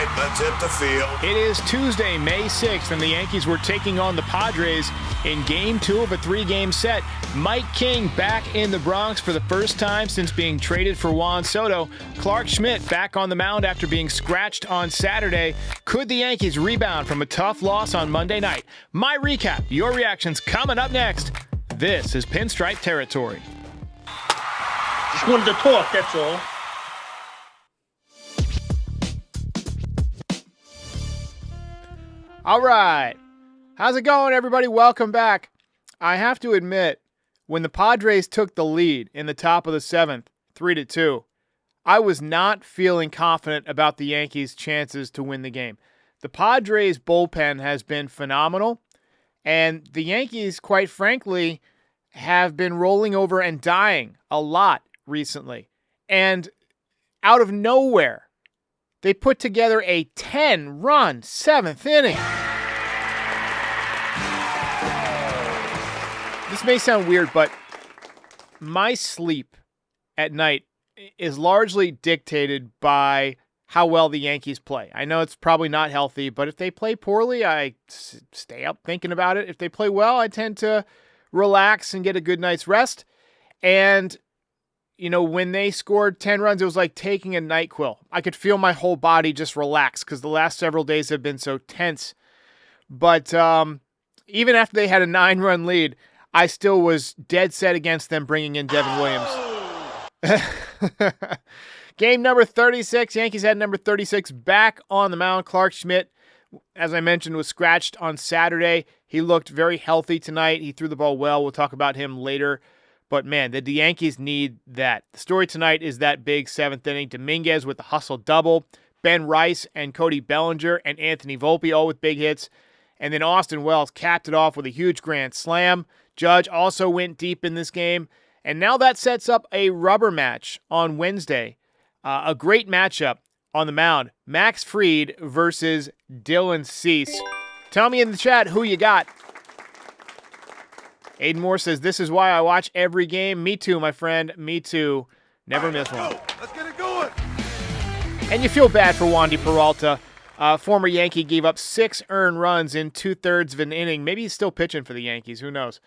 right, let's hit the field. It is Tuesday, May 6th, and the Yankees were taking on the Padres in Game 2 of a 3-game set. Mike King back in the Bronx for the first time since being traded for Juan Soto. Clarke Schmidt back on the mound after being scratched on Saturday. Could the Yankees rebound from a tough loss on Monday night? My recap, your reactions coming up next. This is Pinstripe Territory. Just wanted to talk, that's all. All right. How's it going, everybody? Welcome back. I have to admit, when the Padres took the lead in the top of the 7th, 3-2, I was not feeling confident about the Yankees' chances to win the game. The Padres' bullpen has been phenomenal, and the Yankees, quite frankly, have been rolling over and dying a lot recently. And out of nowhere, they put together a 10-run 7th inning. This may sound weird, but my sleep at night is largely dictated by how well the Yankees play. I know it's probably not healthy, but if they play poorly, I stay up thinking about it. If they play well, I tend to relax and get a good night's rest. And you know, when they scored 10 runs, it was like taking a NyQuil. I could feel my whole body just relax because the last several days have been so tense. But even after they had a 9-run lead, I still was dead set against them bringing in Devin Williams. Game number 36, Yankees had number 36 back on the mound. Clarke Schmidt, as I mentioned, was scratched on Saturday. He looked very healthy tonight. He threw the ball well. We'll talk about him later. But, man, the Yankees need that. The story tonight is that big 7th inning. Dominguez with the hustle double. Ben Rice and Cody Bellinger and Anthony Volpe all with big hits. And then Austin Wells capped it off with a huge grand slam. Judge also went deep in this game. And now that sets up a rubber match on Wednesday. A great matchup on the mound. Max Fried versus Dylan Cease. Tell me in the chat who you got. Aiden Moore says, this is why I watch every game. Me too, my friend. Me too. Never miss one. Let's get it going. And you feel bad for Wandy Peralta. Former Yankee gave up 6 earned runs in 2/3 of an inning. Maybe he's still pitching for the Yankees. Who knows?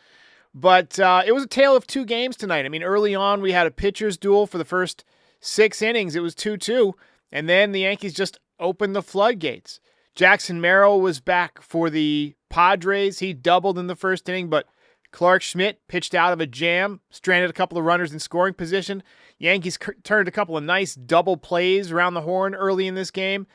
But it was a tale of 2 games tonight. I mean, early on, we had a pitcher's duel for the first 6 innings. It was 2-2. And then the Yankees just opened the floodgates. Jackson Merrill was back for the Padres. He doubled in the first inning, but Clarke Schmidt pitched out of a jam, stranded a couple of runners in scoring position. Yankees turned a couple of nice double plays around the horn early in this game.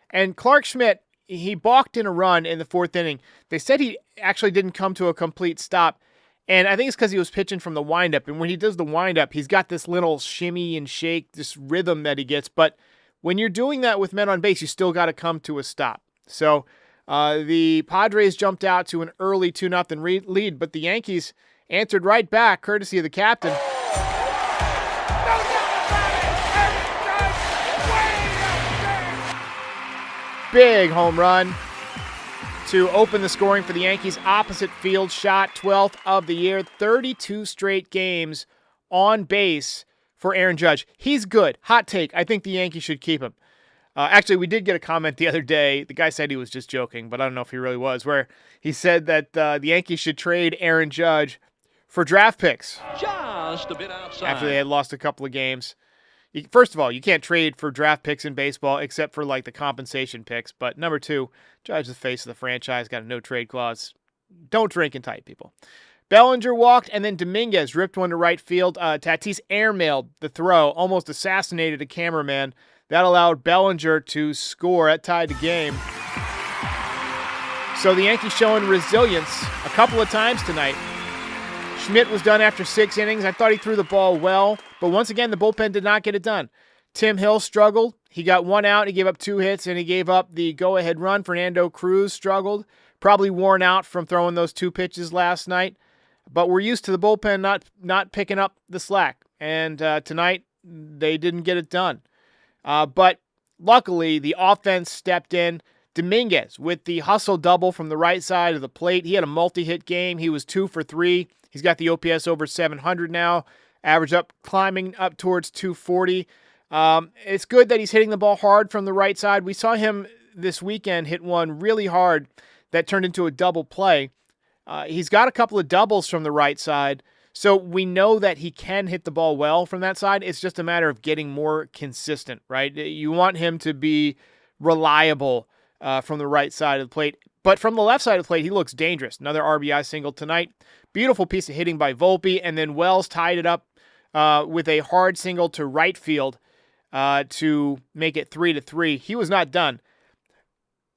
And Clarke Schmidt, he balked in a run in the 4th inning. They said he actually didn't come to a complete stop. And I think it's because he was pitching from the windup. And when he does the windup, he's got this little shimmy and shake, this rhythm that he gets. But when you're doing that with men on base, you still got to come to a stop. So the Padres jumped out to an early 2-0 lead, but the Yankees answered right back, courtesy of the captain. Big home run to open the scoring for the Yankees. Opposite field shot, 12th of the year, 32 straight games on base for Aaron Judge. He's good. Hot take. I think the Yankees should keep him. Actually, we did get a comment the other day. The guy said he was just joking, but I don't know if he really was, where he said that the Yankees should trade Aaron Judge for draft picks. Just a bit outside. After they had lost a couple of games. First of all, you can't trade for draft picks in baseball except for like the compensation picks. But number 2, Judge is the face of the franchise, got a no-trade clause. Don't drink and tight, people. Bellinger walked, and then Dominguez ripped one to right field. Tatis airmailed the throw, almost assassinated a cameraman. That allowed Bellinger to score. That tied the game. So the Yankees showing resilience a couple of times tonight. Schmidt was done after 6 innings. I thought he threw the ball well, but once again, the bullpen did not get it done. Tim Hill struggled. He got 1 out. He gave up 2 hits, and he gave up the go-ahead run. Fernando Cruz struggled. Probably worn out from throwing those 2 pitches last night. But we're used to the bullpen not picking up the slack. And tonight, they didn't get it done. But luckily, the offense stepped in. Dominguez with the hustle double from the right side of the plate. He had a multi-hit game. He was 2 for 3. He's got the OPS over 700 now. Average climbing up towards 240. It's good that he's hitting the ball hard from the right side. We saw him this weekend hit one really hard that turned into a double play. He's got a couple of doubles from the right side, so we know that he can hit the ball well from that side. It's just a matter of getting more consistent, right? You want him to be reliable from the right side of the plate. But from the left side of the plate, he looks dangerous. Another RBI single tonight. Beautiful piece of hitting by Volpe, and then Wells tied it up with a hard single to right field to make it 3-3. He was not done.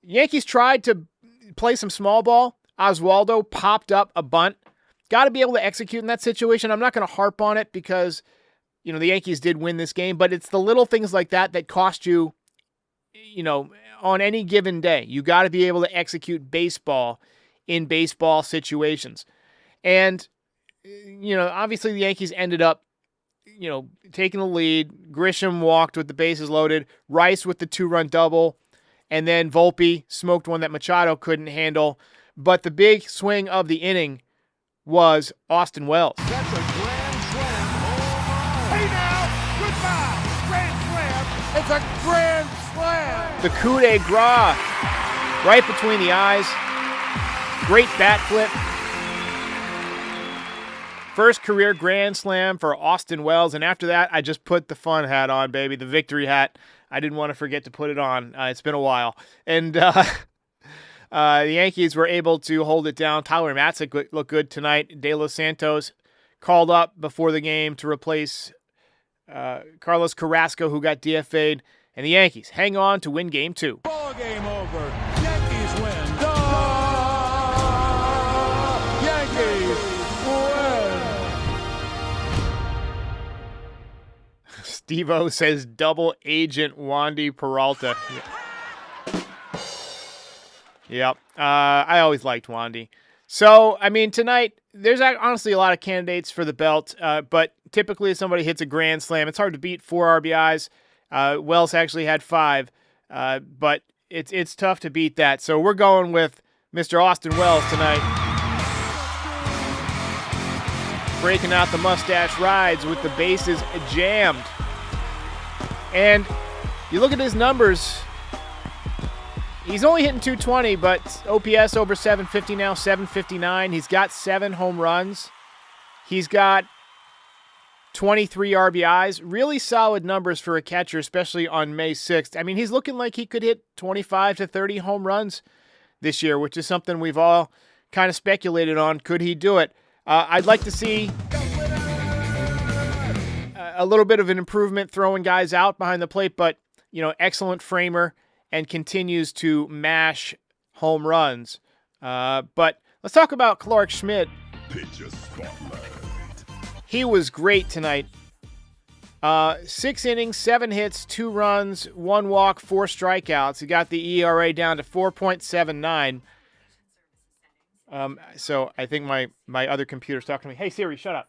Yankees tried to play some small ball. Oswaldo popped up a bunt. Got to be able to execute in that situation. I'm not going to harp on it because, the Yankees did win this game, but it's the little things like that that cost you, on any given day. You got to be able to execute baseball in baseball situations. And, obviously the Yankees ended up, taking the lead. Grisham walked with the bases loaded. Rice with the 2-run double. And then Volpe smoked one that Machado couldn't handle. But the big swing of the inning was Austin Wells. That's a grand slam. Hey now, goodbye. Grand slam. It's a grand slam. The coup de grace right between the eyes. Great bat flip. First career grand slam for Austin Wells. And after that, I just put the fun hat on, baby, the victory hat. I didn't want to forget to put it on. It's been a while. And the Yankees were able to hold it down. Tyler Matzik looked good tonight. De Los Santos called up before the game to replace Carlos Carrasco, who got DFA'd. And the Yankees hang on to win Game 2. Ball game over. Yankees win. Yankees win. Steve-O says double agent Wandy Peralta. Yep. I always liked Wandy. So, tonight, there's honestly a lot of candidates for the belt, but typically if somebody hits a grand slam, it's hard to beat 4 RBIs. Wells actually had 5, but it's tough to beat that. So we're going with Mr. Austin Wells tonight. Breaking out the mustache rides with the bases jammed. And you look at his numbers, he's only hitting 220, but OPS over 750 now, 759. He's got 7 home runs. He's got 23 RBIs. Really solid numbers for a catcher, especially on May 6th. He's looking like he could hit 25 to 30 home runs this year, which is something we've all kind of speculated on. Could he do it? I'd like to see a little bit of an improvement throwing guys out behind the plate, but, excellent framer and continues to mash home runs. But let's talk about Clarke Schmidt. Pitcher spotlight. He was great tonight. 6 innings, 7 hits, 2 runs, 1 walk, 4 strikeouts. He got the ERA down to 4.79. So I think my other computer's talking to me. Hey, Siri, shut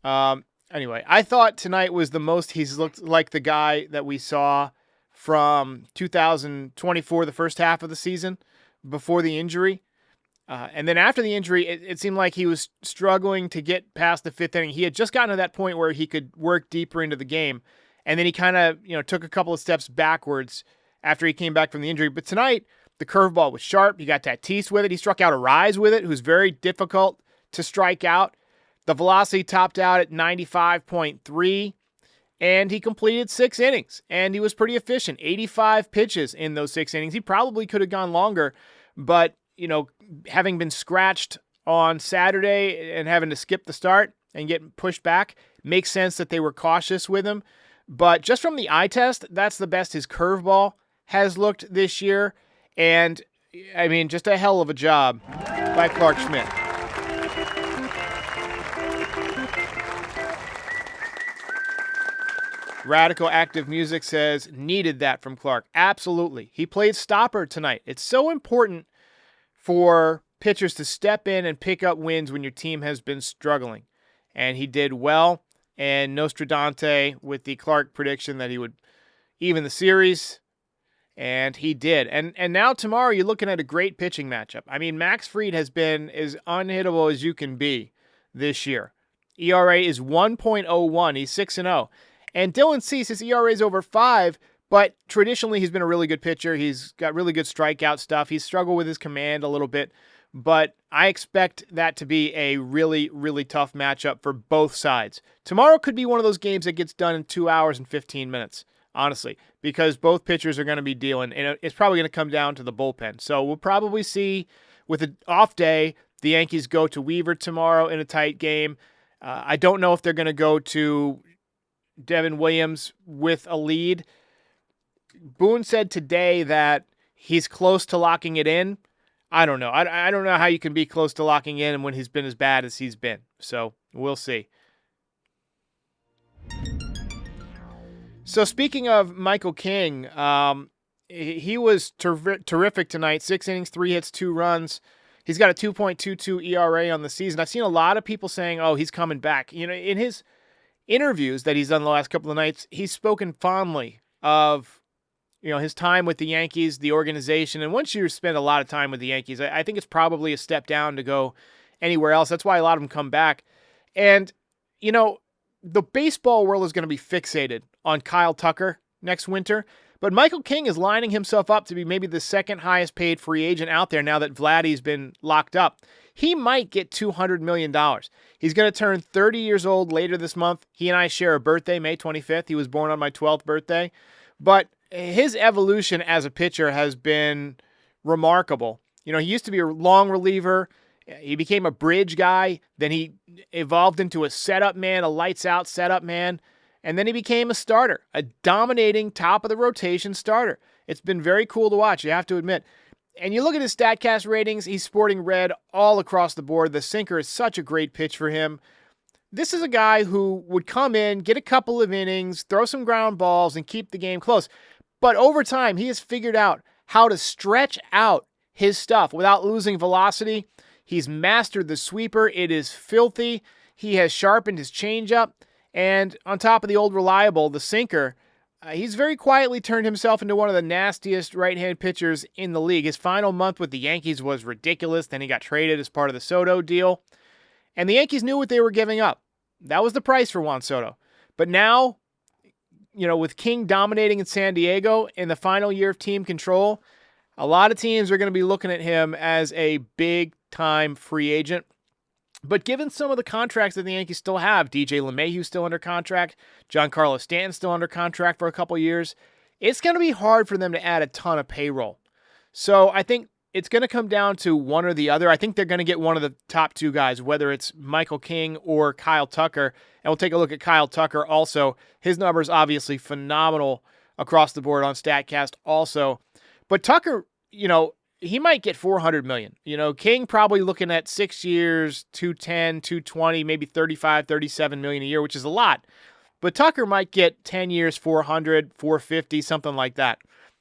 up. Anyway, I thought tonight was the most he's looked like the guy that we saw from 2024, the first half of the season, before the injury. And then after the injury, it seemed like he was struggling to get past the 5th inning. He had just gotten to that point where he could work deeper into the game. And then he kind of, took a couple of steps backwards after he came back from the injury. But tonight, the curveball was sharp. He got Tatis with it. He struck out Arise with it, who's very difficult to strike out. The velocity topped out at 95.3. And he completed 6 innings. And he was pretty efficient. 85 pitches in those 6 innings. He probably could have gone longer. But, having been scratched on Saturday and having to skip the start and get pushed back, makes sense that they were cautious with him. But just from the eye test, that's the best his curveball has looked this year. And, just a hell of a job by Clarke Schmidt. Radical Active Music says, needed that from Clarke. Absolutely. He played stopper tonight. It's so important for pitchers to step in and pick up wins when your team has been struggling. And he did well. And Nostradante with the Clarke prediction that he would even the series. And he did. And now tomorrow you're looking at a great pitching matchup. Max Fried has been as unhittable as you can be this year. ERA is 1.01. He's 6-0. And Dylan Cease, his ERA is over 5, But traditionally, he's been a really good pitcher. He's got really good strikeout stuff. He's struggled with his command a little bit, but I expect that to be a really, really tough matchup for both sides. Tomorrow could be one of those games that gets done in 2 hours and 15 minutes, honestly, because both pitchers are going to be dealing, and it's probably going to come down to the bullpen. So we'll probably see, with an off day, the Yankees go to Weaver tomorrow in a tight game. I don't know if they're going to go to Devin Williams with a lead. Boone said today that he's close to locking it in. I don't know. I don't know how you can be close to locking in when he's been as bad as he's been. So we'll see. So speaking of Michael King, he was terrific tonight. 6 innings, 3 hits, 2 runs. He's got a 2.22 ERA on the season. I've seen a lot of people saying, oh, he's coming back. You know, in his interviews that he's done the last couple of nights, he's spoken fondly of, you know, his time with the Yankees, the organization. And once you spend a lot of time with the Yankees, I think it's probably a step down to go anywhere else. That's why a lot of them come back. And, you know, the baseball world is going to be fixated on Kyle Tucker next winter. But Michael King is lining himself up to be maybe the second highest paid free agent out there now that Vladdy's been locked up. He might get $200 million. He's going to turn 30 years old later this month. He and I share a birthday, May 25th. He was born on my 12th birthday. But his evolution as a pitcher has been remarkable. You know, he used to be a long reliever. He became a bridge guy. Then he evolved into a setup man, a lights-out setup man. And then he became a starter, a dominating top-of-the-rotation starter. It's been very cool to watch, you have to admit. And you look at his StatCast ratings, he's sporting red all across the board. The sinker is such a great pitch for him. This is a guy who would come in, get a couple of innings, throw some ground balls, and keep the game close. But over time, he has figured out how to stretch out his stuff without losing velocity. He's mastered the sweeper. It is filthy. He has sharpened his changeup. And on top of the old reliable, the sinker, he's very quietly turned himself into one of the nastiest right-handed pitchers in the league. His final month with the Yankees was ridiculous. Then he got traded as part of the Soto deal. And the Yankees knew what they were giving up. That was the price for Juan Soto. But now, you know, with King dominating in San Diego in the final year of team control, a lot of teams are going to be looking at him as a big-time free agent. But given some of the contracts that the Yankees still have, DJ LeMahieu's still under contract, Giancarlo Stanton's still under contract for a couple years, it's going to be hard for them to add a ton of payroll. So I think it's going to come down to one or the other. I think they're going to get one of the top 2 guys, whether it's Michael King or Kyle Tucker. And we'll take a look at Kyle Tucker also. His numbers obviously phenomenal across the board on StatCast also. But Tucker, you know, he might get $400 million. You know, King probably looking at 6 years, 210, 220, maybe 35, 37 million a year, which is a lot. But Tucker might get 10 years, 400, 450, something like that.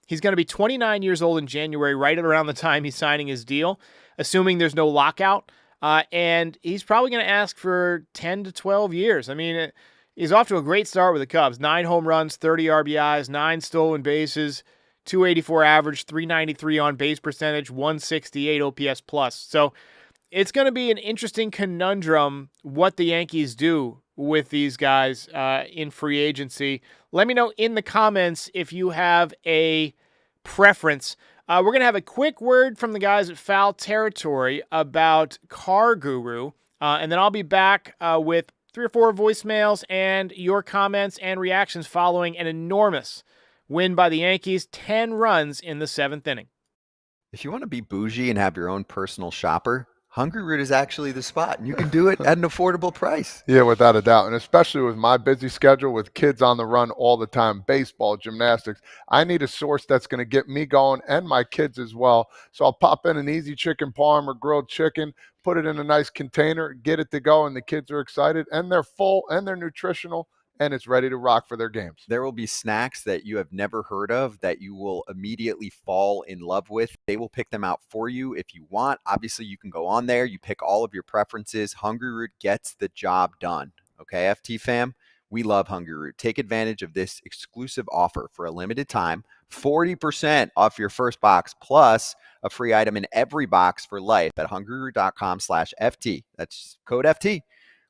He's going to be 29 years old in January, right around the time he's signing his deal, assuming there's no lockout. And he's probably going to ask for 10 to 12 years. I mean, he's off to a great start with the Cubs. 9 home runs, 30 RBIs, 9 stolen bases, 284 average, 393 on base percentage, 168 OPS plus. So it's going to be an interesting conundrum what the Yankees do with these guys in free agency. Let me know in the comments if you have a preference. We're going to have a quick word from the guys at Foul Territory about Car Guru, and then I'll be back with 3 or 4 voicemails and your comments and reactions following an enormous win by the Yankees, 10 runs in the 7th inning. If you want to be bougie and have your own personal shopper, Hungryroot is actually the spot, and you can do it at an affordable price. Yeah, without a doubt. And especially with my busy schedule with kids on the run all the time, baseball, gymnastics, I need a source that's going to get me going and my kids as well. So I'll pop in an easy chicken parm or grilled chicken, put it in a nice container, get it to go, and the kids are excited, and they're full, and they're nutritional, and it's ready to rock for their games. There will be snacks that you have never heard of that you will immediately fall in love with. They will pick them out for you if you want. Obviously, you can go on there. You pick all of your preferences. Hungryroot gets the job done. Okay, FT fam, we love Hungryroot. Take advantage of this exclusive offer for a limited time. 40% off your first box plus a free item in every box for life at hungryroot.com/FT. That's code FT.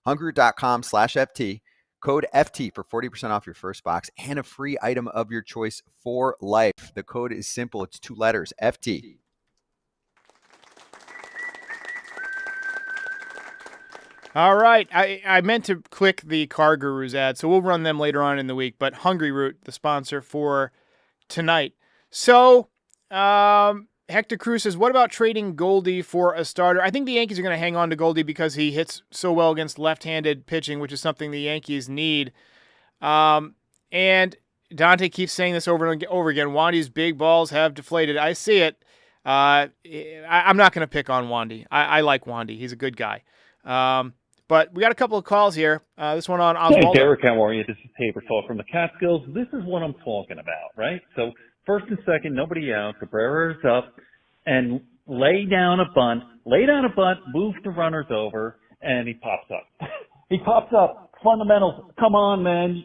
Hungryroot.com/FT. Code FT for 40% off your first box and a free item of your choice for life. The code is simple. It's 2 letters, FT. All right. I meant to click the Car Gurus ad, so we'll run them later on in the week. But Hungryroot, the sponsor for tonight. So, Hector Cruz says, what about trading Goldie for a starter? I think the Yankees are going to hang on to Goldie because he hits so well against left-handed pitching, which is something the Yankees need. And Dante keeps saying this over and over again. Wandy's big balls have deflated. I see it. I'm not going to pick on Wandy. I like Wandy. He's a good guy. But we got a couple of calls here. This one on Oswaldo. Hey, Derek, how are you? This is Paper Talk from the Catskills. This is what I'm talking about, right? So first and second, nobody out. Cabrera is up and lay down a bunt, move the runners over, and he pops up. He pops up. Fundamentals. Come on, man.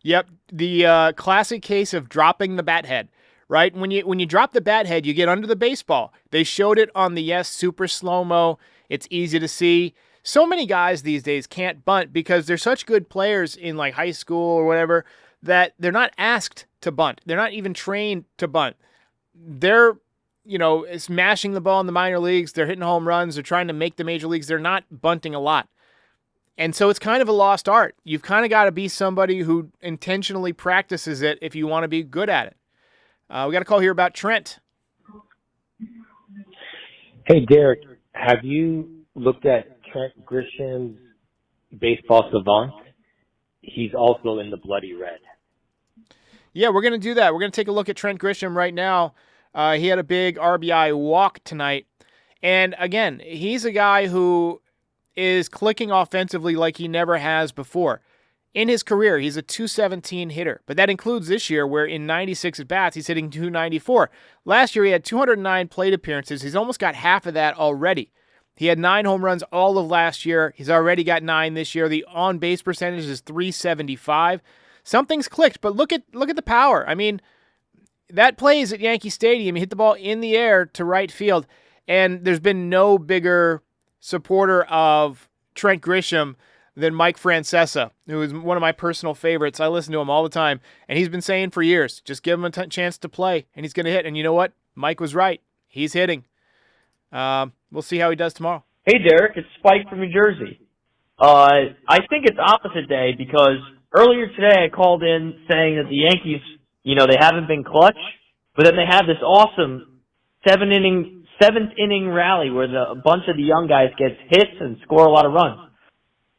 Yep. The classic case of dropping the bat head. Right? When you drop the bat head, you get under the baseball. They showed it on the super slow-mo. It's easy to see. So many guys these days can't bunt because they're such good players in like high school or whatever that they're not asked to bunt. They're not even trained to bunt. They're, smashing the ball in the minor leagues. They're hitting home runs. They're trying to make the major leagues. They're not bunting a lot. And so it's kind of a lost art. You've kind of got to be somebody who intentionally practices it if you want to be good at it. We got a call here about Trent. Hey, Derek, have you looked at Trent Grisham's Baseball Savant? He's also in the bloody red. Yeah, we're going to do that. We're going to take a look at Trent Grisham right now. He had a big RBI walk tonight. And again, he's a guy who is clicking offensively like he never has before. In his career, he's a .217 hitter, but that includes this year where in 96 at-bats, he's hitting .294. Last year, he had 209 plate appearances. He's almost got half of that already. He had 9 home runs all of last year. He's already got 9 this year. The on-base percentage is .375. Something's clicked, but look at the power. I mean, that play is at Yankee Stadium. He hit the ball in the air to right field, and there's been no bigger supporter of Trent Grisham than Mike Francesa, who is one of my personal favorites. I listen to him all the time, and he's been saying for years, just give him a chance to play, and he's going to hit. And you know what? Mike was right. He's hitting. We'll see how he does tomorrow. Hey, Derek, it's Spike from New Jersey. I think it's opposite day because earlier today I called in saying that the Yankees, they haven't been clutch, but then they have this awesome seventh inning rally where a bunch of the young guys get hits and score a lot of runs.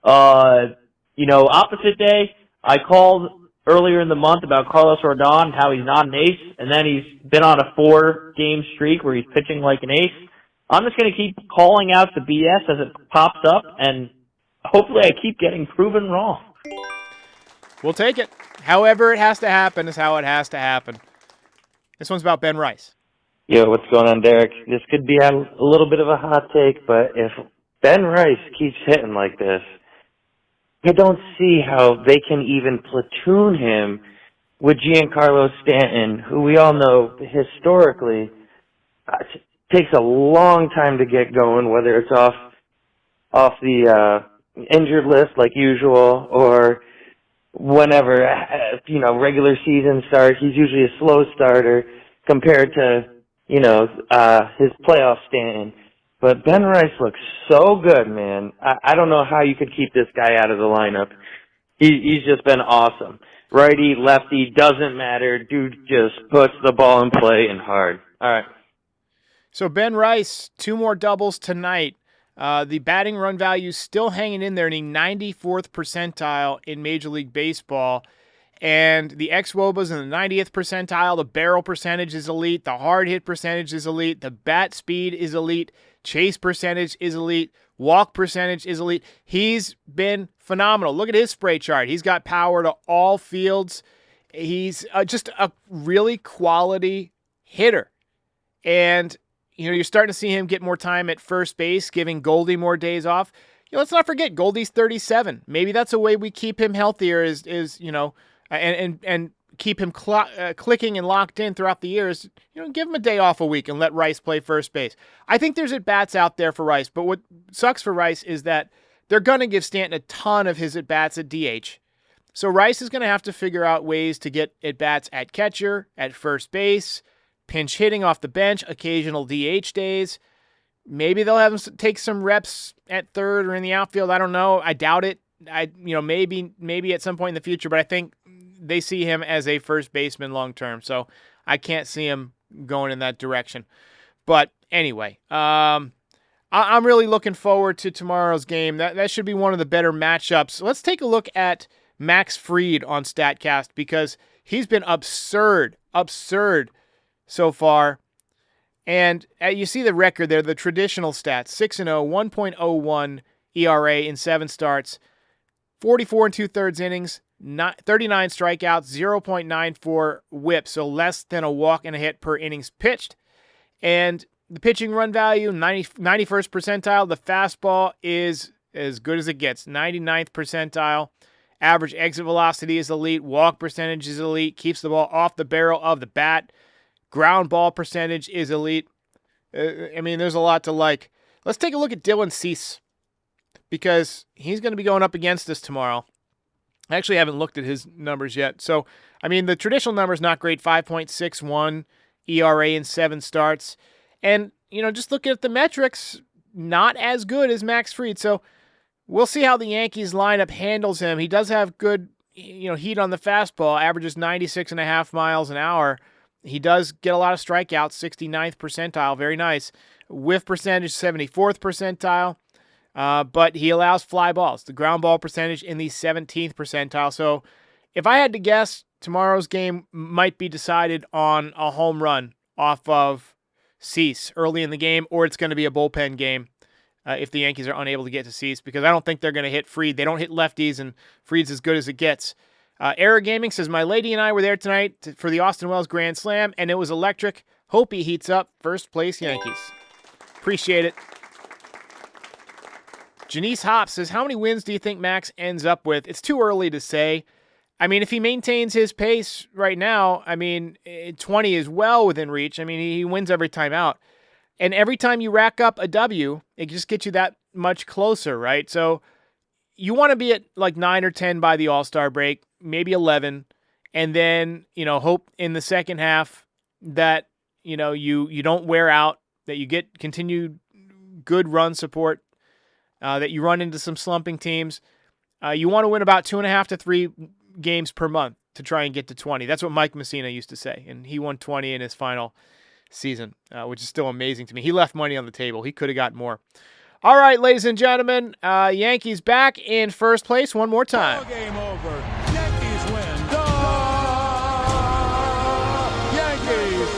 Opposite day, I called earlier in the month about Carlos Rodon, how he's not an ace, and then he's been on a 4-game streak where he's pitching like an ace. I'm just going to keep calling out the BS as it pops up, and hopefully I keep getting proven wrong. We'll take it. However it has to happen is how it has to happen. This one's about Ben Rice. Yo, what's going on, Derek? This could be a little bit of a hot take, but if Ben Rice keeps hitting like this, I don't see how they can even platoon him with Giancarlo Stanton, who we all know historically takes a long time to get going, whether it's off the injured list like usual or whenever regular season starts. He's usually a slow starter compared to his playoff Stanton. But Ben Rice looks so good, man. I don't know how you could keep this guy out of the lineup. He's just been awesome. Righty, lefty, doesn't matter. Dude just puts the ball in play and hard. All right. So Ben Rice, 2 more doubles tonight. The batting run value is still hanging in there in the 94th percentile in Major League Baseball. And the xWOBA's in the 90th percentile. The barrel percentage is elite. The hard hit percentage is elite. The bat speed is elite. Chase percentage is elite. Walk percentage is elite. He's been phenomenal. Look at his spray chart. He's got power to all fields. He's just a really quality hitter. And, you're starting to see him get more time at first base, giving Goldie more days off. Let's not forget, Goldie's 37. Maybe that's a way we keep him healthier and keep him clicking and locked in throughout the years. Give him a day off a week and let Rice play first base. I think there's at-bats out there for Rice, but what sucks for Rice is that they're going to give Stanton a ton of his at-bats at DH. So Rice is going to have to figure out ways to get at-bats at catcher, at first base, pinch hitting off the bench, occasional DH days. Maybe they'll have him take some reps at third or in the outfield. I don't know. I doubt it. Maybe at some point in the future, but I think they see him as a first baseman long term. So I can't see him going in that direction. But anyway, I'm really looking forward to tomorrow's game. That should be one of the better matchups. Let's take a look at Max Fried on StatCast because he's been absurd so far. And you see the record there, the traditional stats, 6-0, 1.01 ERA in 7 starts, 44 2/3 innings, 39 strikeouts, 0.94 whip, so less than a walk and a hit per innings pitched. And the pitching run value, 91st percentile. The fastball is as good as it gets, 99th percentile. Average exit velocity is elite. Walk percentage is elite. Keeps the ball off the barrel of the bat. Ground ball percentage is elite. There's a lot to like. Let's take a look at Dylan Cease because he's going to be going up against us tomorrow. I actually haven't looked at his numbers yet. So, the traditional number is not great, 5.61 ERA in 7 starts. And, just looking at the metrics, not as good as Max Fried. So, we'll see how the Yankees lineup handles him. He does have good, heat on the fastball, averages 96.5 miles an hour. He does get a lot of strikeouts, 69th percentile, very nice. Whiff percentage, 74th percentile, but he allows fly balls. The ground ball percentage in the 17th percentile. So if I had to guess, tomorrow's game might be decided on a home run off of Cease early in the game, or it's going to be a bullpen game if the Yankees are unable to get to Cease, because I don't think they're going to hit Fried. They don't hit lefties, and Fried's as good as it gets. Era Gaming says, my lady and I were there tonight for the Austin Wells Grand Slam, and it was electric. Hope he heats up. First place Yankees. Appreciate it. Janice Hopp says, how many wins do you think Max ends up with? It's too early to say. If he maintains his pace right now, 20 is well within reach. He wins every time out. And every time you rack up a W, it just gets you that much closer, right? So you want to be at like 9 or 10 by the All-Star break, maybe 11, and then, hope in the second half that, you don't wear out, that you get continued good run support, that you run into some slumping teams. You want to win about 2.5 to 3 games per month to try and get to 20. That's what Mike Messina used to say, and he won 20 in his final season, which is still amazing to me. He left money on the table. He could have got more. All right, ladies and gentlemen, Yankees back in first place one more time. Ball game over. Yankees win. Yankees win.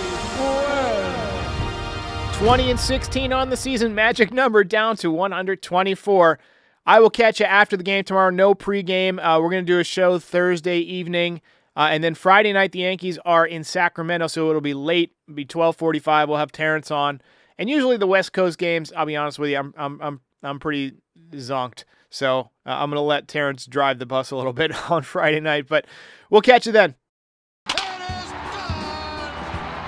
20-16 on the season. Magic number down to 124. I will catch you after the game tomorrow. No pregame. We're going to do a show Thursday evening. And then Friday night, the Yankees are in Sacramento, so it'll be late. It'll be 12:45. We'll have Terrence on. And usually the West Coast games, I'll be honest with you, I'm pretty zonked. So I'm going to let Terrence drive the bus a little bit on Friday night. But we'll catch you then.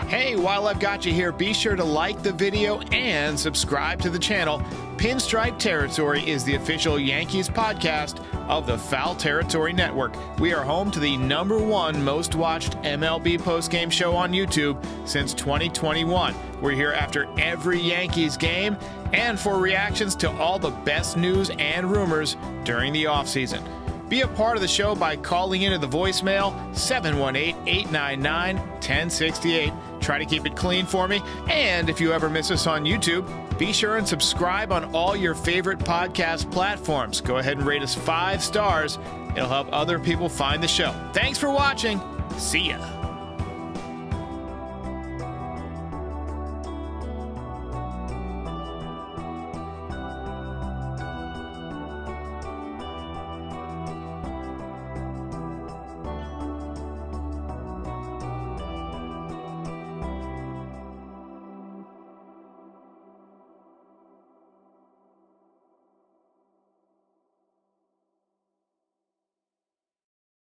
Hey, while I've got you here, be sure to like the video and subscribe to the channel. Pinstripe Territory is the official Yankees podcast of the Foul Territory Network. We are home to the #1 most watched MLB postgame show on YouTube since 2021. We're here after every Yankees game and for reactions to all the best news and rumors during the offseason. Be a part of the show by calling into the voicemail 718-899-1068. Try to keep it clean for me. And if you ever miss us on YouTube, be sure and subscribe on all your favorite podcast platforms. Go ahead and rate us 5 stars. It'll help other people find the show. Thanks for watching. See ya.